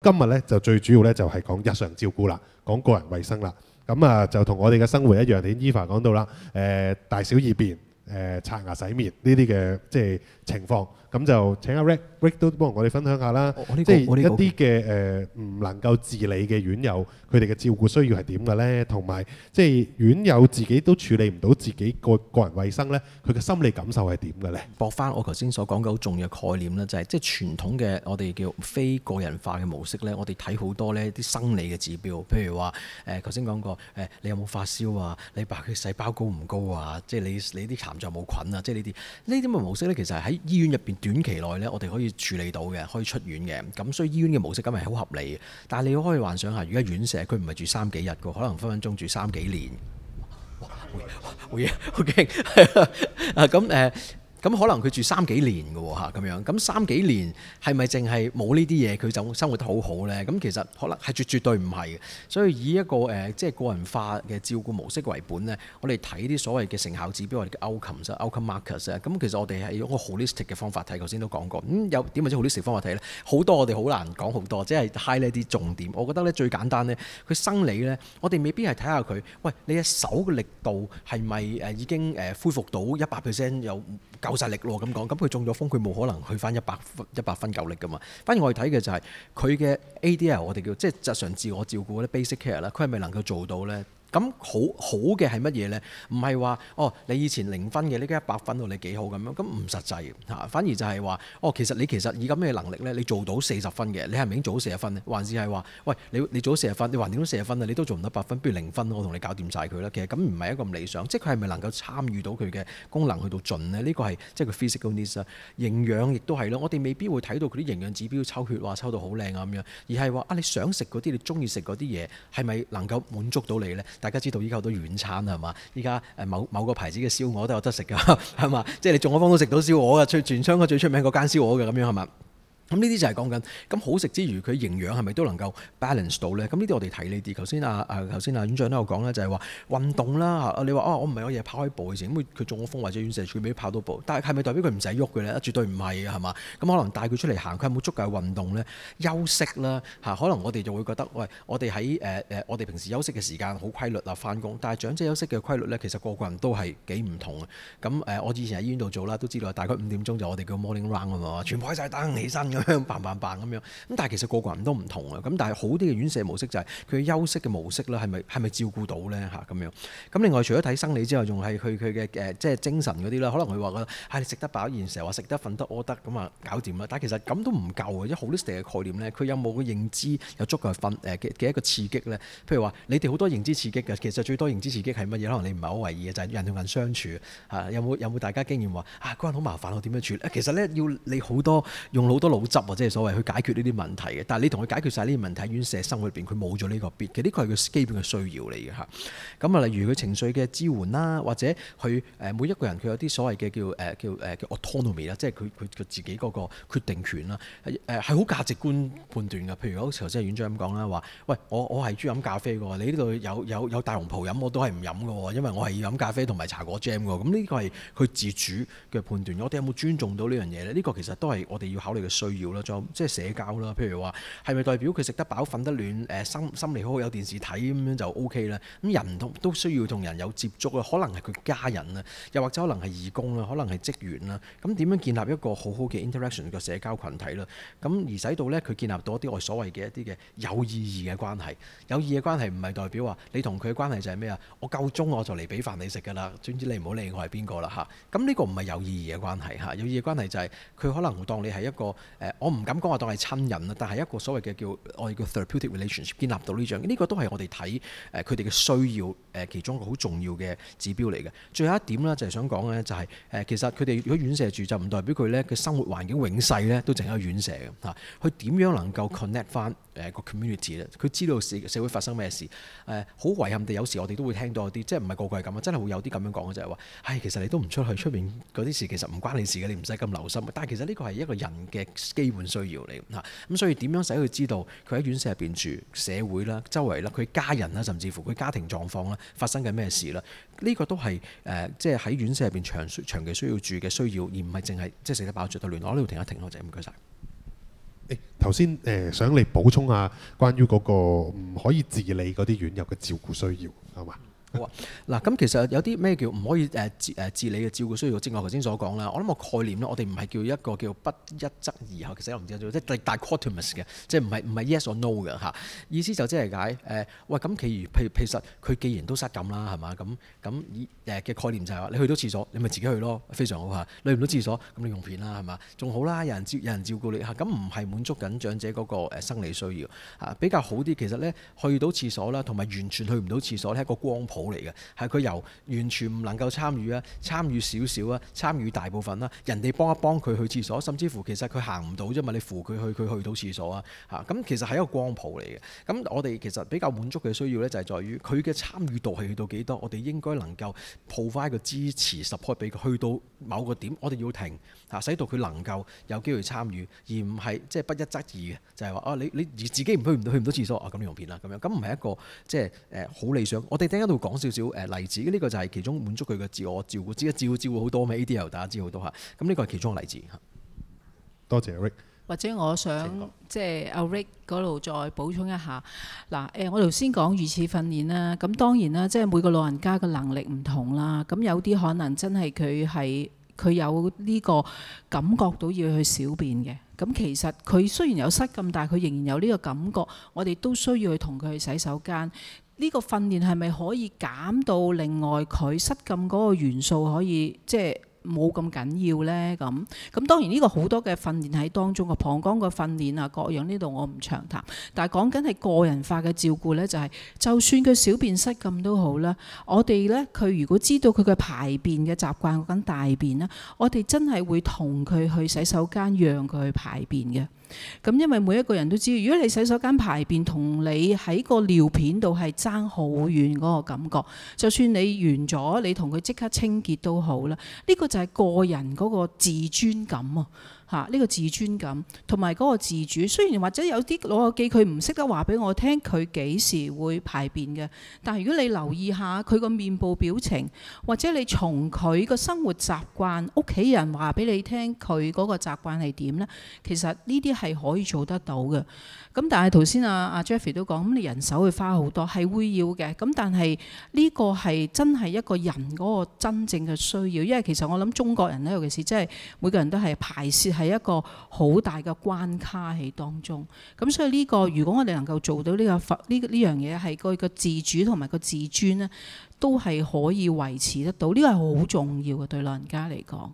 今日咧就最主要咧就係講日常照顧啦，講個人衞生啦。咁啊就同我哋嘅生活一樣，點Eva講到啦，大小二便、刷牙洗面呢啲嘅即係情況。咁就請阿 Rick 都幫我哋分享下啦，即係一啲嘅唔能夠自理嘅院友，佢哋嘅照顧需要係點嘅咧？同埋即係院友自己都處理唔到自己個人衞生咧，佢嘅心理感受係點嘅咧？駁翻我頭先所講嘅好重要嘅概念咧，就係即係傳統嘅我哋叫非個人化嘅模式咧，我哋睇好多呢啲生理嘅指標，譬如話頭先講過你有冇發燒啊？你白血細胞高唔高啊？即係你啲痰狀冇菌啊？即係呢啲咁嘅模式咧，其實喺醫院入邊短期內咧，我哋可以處理到嘅，可以出院嘅。咁所以醫院嘅模式咁係好合理嘅。但係你可以幻想下，如果院舍佢唔係住3幾日嘅，可能分分鐘住3幾年。好驚咁可能佢住3幾年嘅喎嚇，咁樣咁3幾年係咪淨係冇呢啲嘢佢就生活得好好呢？咁其實可能係絕對唔係嘅。所以以一個即係個人化嘅照顧模式為本呢，我哋睇啲所謂嘅成效指標，我哋嘅 outcome markers 咁其實我哋係用一個 holistic 嘅方法睇，頭先都講過。有點或者 holistic 方法睇呢？好多我哋好難講好多，即係 highlight 啲重點。我覺得呢最簡單呢，佢生理呢，我哋未必係睇下佢，喂，你嘅手嘅力度係咪已經恢復到100%有夠晒力咯咁講，咁佢中咗風，佢冇可能去翻100分夠力噶嘛。反而我哋睇嘅就係佢嘅 ADL， 我哋叫即係日常自我照顧嗰啲 basic care 啦，佢係咪能夠做到呢？咁好嘅係乜嘢呢？唔係話你以前0分嘅，呢家100分到你幾好咁樣，咁唔實際嚇。反而就係話其實以咁嘅能力呢，你做到40分嘅，你係咪已經做到40分呢？還是係話喂你做到40分，你還掂到40分啊？你都做唔到100分，不如0分，我同你搞掂晒佢啦。其實咁唔係一個咁理想，即係佢係咪能夠參與到佢嘅功能去到盡呢？呢個係即係佢 physical needs 啊，營養亦都係咯。我哋未必會睇到佢啲營養指標抽血話抽到好靚啊咁樣，而係話你想食嗰啲，你中意食嗰啲嘢係咪能夠滿足到你呢？大家知道依家好多軟餐係嘛？依家某個牌子嘅燒鵝都有得食㗎係嘛？即係你中咗風都食到燒鵝嘅，全香港最出名嗰間燒鵝嘅咁樣係嘛？咁呢啲就係講緊咁好食之餘，佢營養係咪都能夠 balance 到呢？咁呢啲我哋睇呢啲。頭先院長都有講啦，就係話運動啦。你話我唔係我日日跑開步嘅時，咁佢中咗風或者院舍處俾跑到步，但係咪代表佢唔使喐嘅咧？絕對唔係嘅係嘛？咁可能帶佢出嚟行，佢有冇足夠嘅運動呢？休息啦嚇，可能我哋就會覺得喂，我哋喺我哋平時休息嘅時間好規律啊，翻工。但係長者休息嘅規律呢，其實個個人都係幾唔同嘅。咁我以前喺醫院度做啦，都知道大概5點鐘就我哋叫 morning run 啊嘛，全部開晒燈起身咁樣嘭咁樣。咁但係其實個個人都唔同啊。咁但係好啲嘅院舍模式就係佢休息嘅模式啦，係咪照顧到呢？嚇咁樣？咁另外除咗睇生理之外，仲係佢嘅即係精神嗰啲啦。可能佢話覺得你食得飽，現成日話食得瞓得屙得咁啊搞掂啦。但係其實咁都唔夠嘅，因為 holistic 嘅概念呢，佢有冇個認知有足夠嘅一個刺激呢？譬如話你哋好多認知刺激嘅，其實最多認知刺激係乜嘢？可能你唔係好為意嘅，就係人同人相處嚇。有冇大家經驗話嗰人好麻煩，我點樣處理？其實呢，要你用好多腦汁或者係所謂去解決呢啲問題嘅。但係你同佢解決晒呢啲問題，喺院舍生活入邊佢冇咗呢個必，其實呢個係佢基本嘅需要嚟嘅嚇。咁啊，例如佢情緒嘅支援啦，或者佢每一個人佢有啲所謂嘅叫 autonomy 啦，即係佢自己嗰個決定權啦，係好價值觀判斷嘅。譬如好似頭先院長咁講啦，話喂我係中意飲咖啡嘅喎，你呢度有大紅袍飲我都係唔飲嘅喎，因為我係要飲咖啡同埋茶果 jam 嘅喎。咁呢個係佢自主嘅判斷。我哋有冇尊重到呢樣嘢咧？呢個其實都係我哋要考慮嘅需要啦。仲有即係社交啦，譬如話係咪代表佢食得飽、瞓得暖、心理好好有電視睇咁樣就 OK 啦？咁人都需要同人有接觸啊，可能係佢家人啊，又或者可能係義工啦，可能係職員啦。咁點樣建立一個好好嘅 interaction 嘅社交群體啦？咁而使到呢，佢建立到一啲我所謂嘅一啲嘅有意義嘅關係。有意義嘅關係唔係代表話你同佢嘅關係就係咩啊？我夠鐘我就嚟俾飯你食㗎啦，總之你唔好理我係邊個啦嚇。咁呢個唔係有意義嘅關係嚇。有意義嘅關係就係佢可能會當你係一個我唔敢講話當係親人啦，但係一個所謂嘅我哋叫 therapeutic relationship 建立到呢樣，呢個都係我哋睇佢哋嘅需要其中一個好重要嘅指標嚟嘅。最後一點呢，就係想講呢，就係其實佢哋如果院舍住就唔代表佢呢嘅生活環境永世呢都淨係一個院舍嘅嚇。佢點樣能夠 connect 翻個 community 咧？佢知道社會發生咩事。好遺憾地，有時我哋都會聽到啲即係唔係個個係咁啊，真係會有啲咁樣講嘅，就係話其實你都唔出去，出面嗰啲事其實唔關你事嘅，你唔使咁留心。但係其實呢個係一個人嘅基本需要嚟嚇。咁所以點樣使佢知道佢喺院舍入邊住，社會啦、周圍啦、佢家人啦，甚至乎佢家庭狀況啦，發生緊咩事啦？呢個都係即係喺院舍入邊長期需要住嘅需要，而唔係淨係即係食得飽、着得暖。我呢度停一停咯，就唔該晒。頭先想你補充下關於嗰個唔可以自理嗰啲院友嘅照顧需要，好嘛？好啊，嗱咁其實有啲咩叫唔可以自理嘅照顧需要？正如我頭先所講啦，我諗個概念咧，我哋唔係叫一個叫不一則二後，其實我唔知即係 dichotomous 嘅，即係唔係 yes or no 嘅嚇。意思就即係解喂咁，其實佢既然都失禁啦，係嘛？咁嘅概念就係話，你去到廁所，你咪自己去咯，非常好嚇。你唔到廁所，咁你用片啦，係嘛？仲好啦，有人照顧你嚇，咁唔係滿足緊長者嗰個生理需要嚇，比較好啲。其實咧，去到廁所啦，同埋完全去唔到廁所咧，係一個光譜嚟嘅，係佢由完全唔能夠參與啊，參與少少啊，參與大部分啦，人哋幫一幫佢去廁所，甚至乎其實佢行唔到啫嘛，你扶佢去，佢去到廁所啊嚇，咁其實係一個光譜嚟嘅。咁我哋其實比較滿足嘅需要咧，就係在於佢嘅參與度係去到幾多，我哋應該能夠 provide 個支持 support 俾佢，去到某個點，我哋要停嚇，使到佢能夠有機會參與，而唔係即係不一則二嘅，就係話你自己去唔到廁所啊，咁你用片啦咁樣，咁唔係一個即係好理想。我哋等陣度講少少例子，呢個就係其中滿足佢嘅自我照顧，照顧好多咩 ADL 大家知好多嚇，咁呢個係其中嘅例子嚇。多謝 Rick。或者我想即係阿 Rick 嗰度再補充一下嗱，我頭先講預設訓練啦，咁當然啦，即係每個老人家嘅能力唔同啦，咁有啲可能真係佢有呢個感覺到要去小便嘅，咁其實佢雖然有失禁，但係佢仍然有呢個感覺，我哋都需要去同佢去洗手間。呢個訓練係咪可以減到另外佢失禁嗰個元素可以即係冇咁緊要呢？咁當然呢個好多嘅訓練喺當中，個膀胱嘅訓練啊各樣，呢度我唔長談。但係講緊係個人化嘅照顧呢，就係就算佢小便失禁都好啦，我哋呢，佢如果知道佢嘅排便嘅習慣緊大便啦，我哋真係會同佢去洗手間讓佢去排便嘅。咁因為每一個人都知道，如果你洗手間排便同你喺個尿片度係爭好遠嗰個感覺，就算你完咗，你同佢即刻清潔都好啦。呢個就係個人嗰個自尊感啊！呢個自尊感同埋嗰個自主，雖然或者有啲老友記佢唔識得話俾我聽佢幾時會排便嘅，但係如果你留意下佢個面部表情，或者你從佢個生活習慣，屋企人話俾你聽佢嗰個習慣係點呢？其實呢啲係可以做得到嘅。咁但係頭先阿 Jeffrey 都講，咁你人手會花好多，係會要嘅。咁但係呢個係真係一個人嗰個真正嘅需要，因為其實我諗中國人咧，尤其是即係每個人都係排泄係一個好大嘅關卡喺當中。咁所以呢個如果我哋能夠做到呢樣嘢，係個自主同埋個自尊咧，都係可以維持得到。呢個係好重要嘅對老人家嚟講。